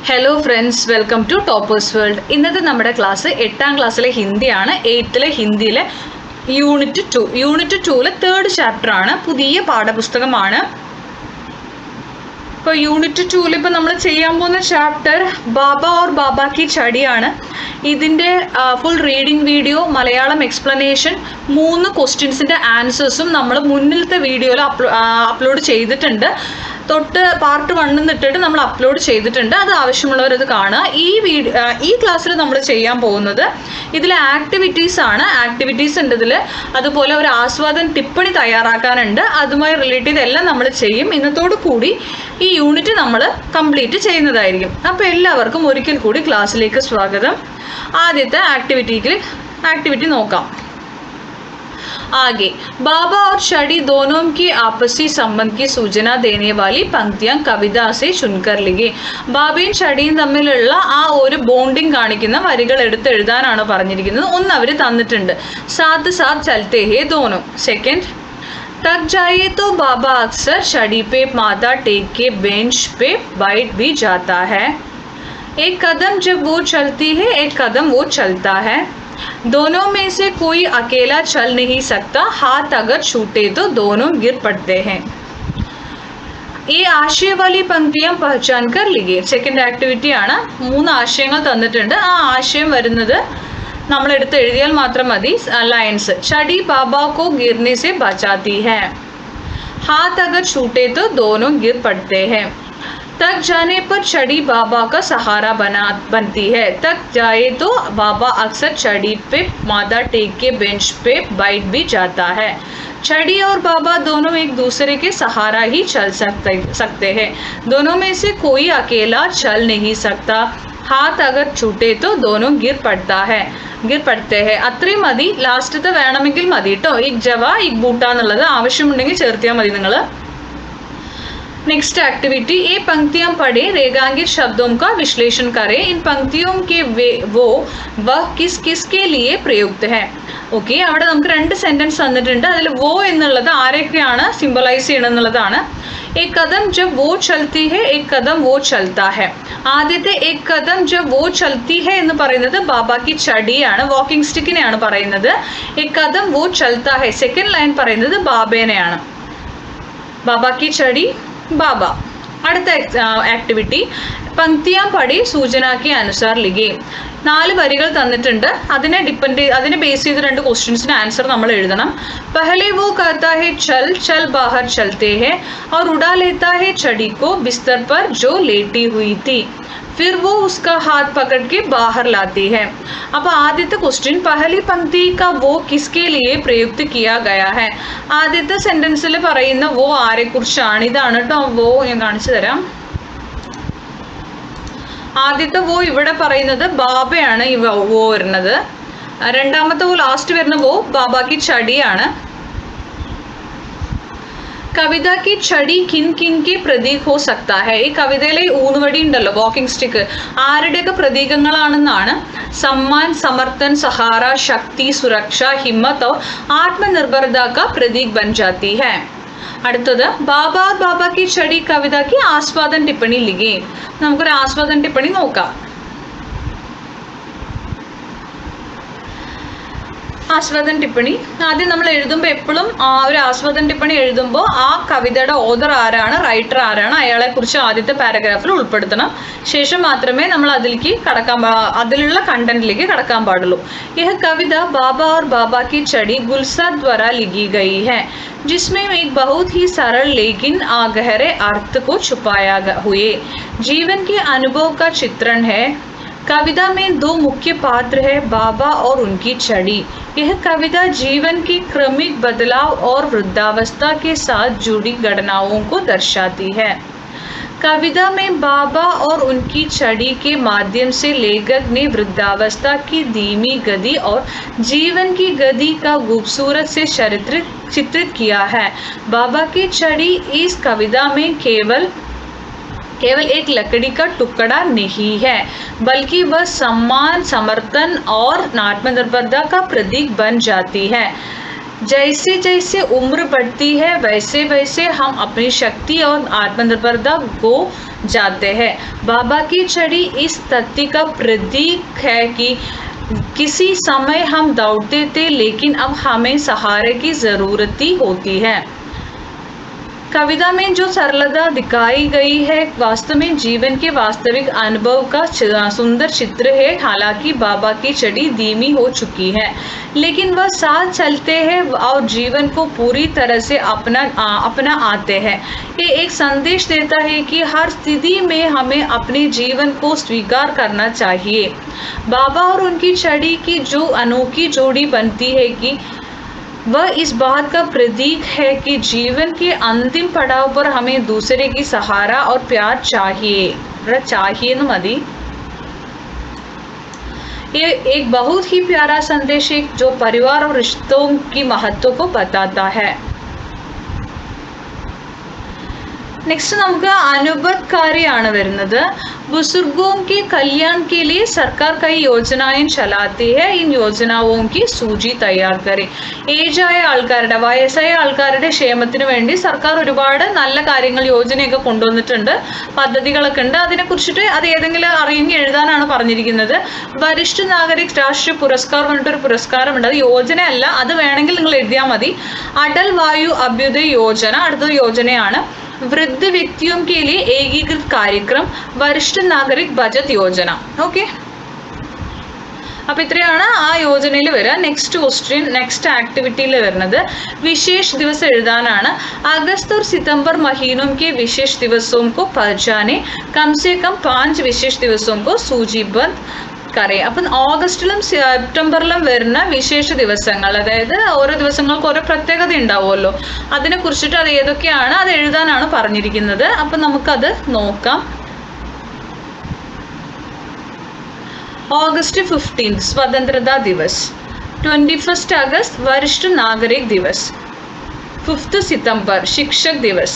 Hello friends, welcome to Toppers World. ഇന്നത്തെ നമ്മുടെ class 8ാം ക്ലാസ്സിലെ ഹിന്ദിയാണ്. 8th ഹിന്ദിയിലെ യൂണിറ്റ് 2 തേർഡ് ചാപ്റ്റർ ആണ്. പുതിയ പാഠപുസ്തകമാണ്. ഇപ്പോൾ യൂണിറ്റ് 2 ഇപ്പോൾ നമ്മൾ ചെയ്യാൻ പോകുന്ന ചാപ്റ്റർ ബാബ ഓർ ബാബ കി ചടിയാണ്. ഇതിൻ്റെ full reading video, Malayalam explanation, 3 ക്വസ്റ്റ്യൻസിൻ്റെ ആൻസേഴ്സും നമ്മൾ മുന്നിലത്തെ വീഡിയോയിൽ അപ്ലോഡ് ചെയ്തിട്ടുണ്ട്. തൊട്ട് പാർട്ട് 1 ഇട്ടിട്ട് നമ്മൾ അപ്ലോഡ് ചെയ്തിട്ടുണ്ട്. അത് ആവശ്യമുള്ളവരത് കാണുക. ഈ ക്ലാസ്സിൽ നമ്മൾ ചെയ്യാൻ പോകുന്നത് ഇതിൽ ആക്ടിവിറ്റീസ് ആണ്. ആക്ടിവിറ്റീസ് ഉണ്ട് ഇതിൽ. അതുപോലെ ഒരു ആസ്വാദൻ ടിപ്പണി തയ്യാറാക്കാനുണ്ട്. അതുമായി റിലേറ്റ് ചെയ്തെല്ലാം നമ്മൾ ചെയ്യും. ഇന്നത്തോടു കൂടി ഈ യൂണിറ്റ് നമ്മൾ കംപ്ലീറ്റ് ചെയ്യുന്നതായിരിക്കും. അപ്പോൾ എല്ലാവർക്കും ഒരിക്കൽ കൂടി ക്ലാസ്സിലേക്ക് സ്വാഗതം. ആദ്യത്തെ ആക്ടിവിറ്റി നോക്കാം. आगे बाबा और छड़ी दोनों की आपसी संबंध की सूचना देने वाली पंक्तियां कविता से चुनकर लिखे. ബാബയും ഛടിയും തമ്മിലുള്ള ആ ഒരു ബോണ്ടിങ് കാണിക്കുന്ന വരികൾ എടുത്ത് എഴുതാനാണ് പറഞ്ഞിരിക്കുന്നത്. ഒന്ന് അവർ തന്നിട്ടുണ്ട്. साथ साथ चलते हैं दोनों. सेकंड, तक जाए तो बाबा अक्सर छड़ी पे माथा टेक के बेंच पे बैठ भी जाता है. एक कदम जब वो चलती है, एक कदम वो चलता है. दोनों में से कोई अकेला चल नहीं सकता. हाथ अगर छूटे तो दोनों गिर पड़ते हैं. ഈ ആശയ വാലി പങ്ക്തിയം പഹചാൻ കർ ലിഖിയെ. സെക്കൻഡ് ആക്ടിവിറ്റി ആണ്. 3 ആശയങ്ങൾ തന്നിട്ടുണ്ട്. ആ ആശയം വരുന്നത് നമ്മൾ എടുത്ത് എഴുതിയാൽ മാത്രം മതി. ലൈൻസ്: छड़ी बाबा को गिरने से बचाती है. हाथ अगर छूटे तो दोनों गिर पड़ते हैं. तक जाने पर छड़ी बाबा का सहारा बनती है. तक जाए तो बाबा अक्सर छड़ी पे माथा टेक के बेंच पे बैठ भी जाता है. छड़ी और बाबा दोनों एक दूसरे के सहारा ही चल सकते हैं. दोनों में से कोई अकेला चल नहीं सकता. हाथ अगर छूटे तो दोनों गिर पड़ते हैं. അത്രയും മതി. ലാസ്റ്റത്തെ വേണമെങ്കിൽ മതി കേട്ടോ. ഈ ജവ ഈ ബൂട്ട എന്നുള്ളത് ആവശ്യമുണ്ടെങ്കിൽ ചേർത്തിയാൽ മതി നിങ്ങൾ. नेक्स्ट एक्टिविटी, ये पंक्तियां पढ़े, रेखांकित शब्दों का विश्लेषण करें. इन पंक्तियों के वह किस किस के लिए प्रयुक्त है. ഓക്കെ, അവിടെ നമുക്ക് 2 സെന്റൻസ് തന്നിട്ടുണ്ട്. അതിൽ വോ എന്നുള്ളത് ആരൊക്കെയാണ് സിംബലൈസ് ചെയ്യണമെന്നുള്ളതാണ്. एक कदम जब वो चलती है, एक कदम वो चलता है. ആദ്യത്തെ एक कदम जब वो चलती है എന്ന് പറയുന്നത് ബാബാക്കി ചടിയാണ്, വാക്കിംഗ് സ്റ്റിക്കിനെയാണ് പറയുന്നത്. एक कदम वो चलता है സെക്കൻഡ് ലൈൻ പറയുന്നത് ബാബേനെയാണ്. ബാബാക്കി ചടി ബാബ. അടുത്ത ആക്ടിവിറ്റി, പങ്ക്തിയാം പടി സൂചനാക്കി അനുസാർ ലിഖേ. 4 വരികൾ തന്നിട്ടുണ്ട്. അതിനെ ബേസ് ചെയ്ത് 2 ക്വസ്റ്റ്യൻസിന് ആൻസർ നമ്മൾ എഴുതണം. പഹലെ वो कहता है चल चल बाहर चलते हैं और उड़ा लेता है छड़ी को बिस्तर पर जो लेटी हुई थी. फिर वो उसका हाथ पकड़ के बाहर लाती है. അപ്പോൾ ആദ്യത്തെ ക്വസ്റ്റ്യൻ, പഹലി പങ്ക്തി का वो किसके लिए प्रयुक्त किया गया है. ആദ്യത്തെ സെന്റൻസിൽ പറയുന്ന വോ ആരെക്കുറിച്ചാണ്? ഇതാണ് കേട്ടോ വോ. ഞാൻ കാണിച്ചു തരാം. ആദ്യത്തെ വോ ഇവിടെ പറയുന്നത് ബാബയാണ്. ഈ വോ വരുന്നത്. രണ്ടാമത്തെ വോ ലാസ്റ്റ് വരുന്ന വോ ബാബാക്കി ചടിയാണ്. കവിത की छड़ी किन किन के प्रतीक हो सकता है. ഈ കവിതയിലെ ഊന്നുവടി ഉണ്ടല്ലോ, വാക്കിംഗ് സ്റ്റിക്ക്, ആരുടെയൊക്കെ പ്രതീകങ്ങളാണെന്നാണ്. सम्मान, समर्थन, सहारा, शक्ति, सुरक्षा, हिम्मत और आत्मनिर्भरता का प्रतीक बन जाती है. അടുത്തത്, बाबा और बाबा की छड़ी कविता की आस्वादन टिप्पणी लिखी. നമുക്കൊരു ആസ്വാദൻ ടിപ്പണി നോക്കാം. ആസ്വാദൻ ടിപ്പണി ആദ്യം നമ്മൾ എഴുതുമ്പോൾ എപ്പോഴും ഒരു ആസ്വാദൻ ടിപ്പണി എഴുതുമ്പോൾ ആ കവിതയുടെ ഓഥർ ആരാണ്, റൈറ്റർ ആരാണ്, അയാളെക്കുറിച്ച് ആദ്യത്തെ പാരഗ്രാഫിൽ ഉൾപ്പെടുത്തണം. ശേഷം മാത്രമേ നമ്മൾ അതിലുള്ള കണ്ടന്റിലേക്ക് കടക്കാൻ പാടുള്ളൂ. यह कविता बाबा और बाबा की छड़ी गुलसाद द्वारा लिखी गई है, जिसमें एक बहुत ही सरल लेकिन गहरे अर्थ को छुपाया हुए जीवन के अनुभव का चित्रण है. कविता में 2 मुख्य पात्र है, बाबा और उनकी छड़ी. यह कविता जीवन की क्रमिक बदलाव और वृद्धावस्था के साथ जुड़ी घटनाओं को दर्शाती है. कविता में बाबा और उनकी छड़ी के माध्यम से लेखक ने वृद्धावस्था की धीमी गति और जीवन की गति का खूबसूरत से चित्रित किया है. बाबा की छड़ी इस कविता में केवल एक लकड़ी का टुकड़ा नहीं है, बल्कि वह सम्मान, समर्थन और आत्मनिर्भरता का प्रतीक बन जाती है. जैसे जैसे उम्र बढ़ती है वैसे वैसे हम अपनी शक्ति और आत्मनिर्भरता खो जाते हैं। बाबा की छड़ी इस तथ्य का प्रतीक है कि किसी समय हम दौड़ते थे लेकिन अब हमें सहारे की ज़रूरत ही होती है। कविता में जो सरलता दिखाई गई है वास्तव में जीवन के वास्तविक अनुभव का सुंदर चित्र है। हालांकि बाबा की छड़ी धीमी हो चुकी है लेकिन वह साथ चलते हैं और जीवन को पूरी तरह से अपना आते हैं। ये एक संदेश देता है कि हर स्थिति में हमें अपने जीवन को स्वीकार करना चाहिए। बाबा और उनकी छड़ी की जो अनोखी जोड़ी बनती है कि वह इस बात का प्रतीक है कि जीवन के अंतिम पड़ाव पर हमें दूसरे की सहारा और प्यार चाहिए न मदी। ये एक बहुत ही प्यारा संदेश है जो परिवार और रिश्तों की महत्व को बताता है। नेक्स्ट നമുക്ക് അനുബന്ധകാരിയാണ് വരുന്നത്। बुजुर्गों के कल्याण के लिए सरकार कई योजनाएं चलाती है। इन योजनाओं की सूची तैयार करें। ഏജായ ആൾക്കാരുടെ വയസ്സായ ആൾക്കാരുടെ ക്ഷേമത്തിന് വേണ്ടി സർക്കാർ ഒരുപാട് നല്ല കാര്യങ്ങൾ യോജനയൊക്കെ കൊണ്ടുവന്നിട്ടുണ്ട്, പദ്ധതികളൊക്കെ ഉണ്ട്. അതിനെക്കുറിച്ചിട്ട് അത് ഏതെങ്കിലും അറിയെങ്കിൽ എഴുതാനാണ് പറഞ്ഞിരിക്കുന്നത്. വരിഷ്ഠ നാഗരിക് രാഷ്ട്രീയ പുരസ്കാർ പറഞ്ഞിട്ടൊരു പുരസ്കാരമുണ്ട്. അത് യോജനയല്ല, അത് വേണമെങ്കിൽ നിങ്ങൾ എഴുതിയാൽ മതി. അടൽ വായു അഭ്യുദയ യോജന അടുത്തൊരു യോജനയാണ്. वृद्ध व्यक्तियों के लिए एकीकृत कार्यक्रम वरिष्ठ नागरिक बचत योजना. ഓക്കെ, അപ്പോൾ ഇത്രയാണ് ആ യോജനയിൽ വരിക. നെക്സ്റ്റ് ക്വസ്റ്റ്യൻ, നെക്സ്റ്റ് ആക്ടിവിറ്റിയിൽ വരുന്നത് വിശേഷ് ദിവസം എഴുതാനാണ്. अगस्त और सितंबर महीनों के विशेष दिवसों को पहचाने, कम से कम 5 विशेष दिवसों को सूचीबद्ध കറിയാം. അപ്പം ഓഗസ്റ്റിലും സെപ്റ്റംബറിലും വരുന്ന വിശേഷ ദിവസങ്ങൾ, അതായത് ഓരോ ദിവസങ്ങൾക്ക് ഓരോ പ്രത്യേകത ഉണ്ടാവുമല്ലോ, അതിനെ കുറിച്ചിട്ട് അത് ഏതൊക്കെയാണ് അത് എഴുതാനാണ് പറഞ്ഞിരിക്കുന്നത്. അപ്പം നമുക്കത് നോക്കാം. August 15 स्वतंत्रता दिवस, 21 अगस्त वरिष्ठ नागरिक दिवस, 5 सितंबर शिक्षक दिवस,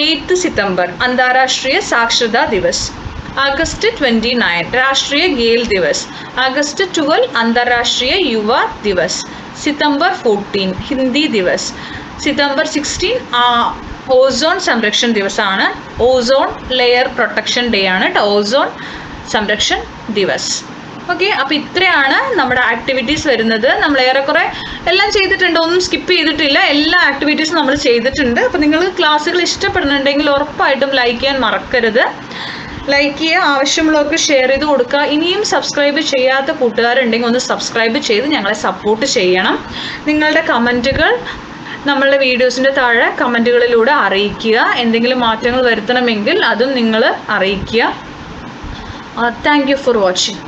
8 सितंबर अंतर्राष्ट्रीय साक्षरता दिवस, अगस्त 29 राष्ट्रीय खेल दिवस, अगस्त 12 अंतर्राष्ट्रीय युवा दिवस, सितंबर 14 हिंदी दिवस, सितंबर 16 ഓസോൺ സംരക്ഷൺ ദിവസമാണ്. ഓസോൺ ലെയർ പ്രൊട്ടക്ഷൻ ഡേ ആണ് കേട്ടോ, ഓസോൺ സംരക്ഷൺ ദിവസ്. ഓക്കെ, അപ്പോൾ ഇത്രയാണ് നമ്മുടെ ആക്ടിവിറ്റീസ് വരുന്നത്. നമ്മൾ ഏറെക്കുറെ എല്ലാം ചെയ്തിട്ടുണ്ട്, ഒന്നും സ്കിപ്പ് ചെയ്തിട്ടില്ല. എല്ലാ ആക്ടിവിറ്റീസും നമ്മൾ ചെയ്തിട്ടുണ്ട്. അപ്പോൾ നിങ്ങൾ ക്ലാസ്സുകൾ ഇഷ്ടപ്പെടുന്നുണ്ടെങ്കിൽ ഉറപ്പായിട്ടും ലൈക്ക് ചെയ്യാൻ മറക്കരുത്. ലൈക്ക് ചെയ്യുക, ആവശ്യമുള്ളവർക്ക് ഷെയർ ചെയ്ത് കൊടുക്കുക. ഇനിയും സബ്സ്ക്രൈബ് ചെയ്യാത്ത കൂട്ടുകാരുണ്ടെങ്കിൽ ഒന്ന് സബ്സ്ക്രൈബ് ചെയ്ത് ഞങ്ങളെ സപ്പോർട്ട് ചെയ്യണം. നിങ്ങളുടെ കമൻറ്റുകൾ നമ്മളുടെ വീഡിയോസിൻ്റെ താഴെ കമൻറ്റുകളിലൂടെ അറിയിക്കുക. എന്തെങ്കിലും മാറ്റങ്ങൾ വരുത്തണമെങ്കിൽ അതും നിങ്ങൾ അറിയിക്കുക. Thank you for watching.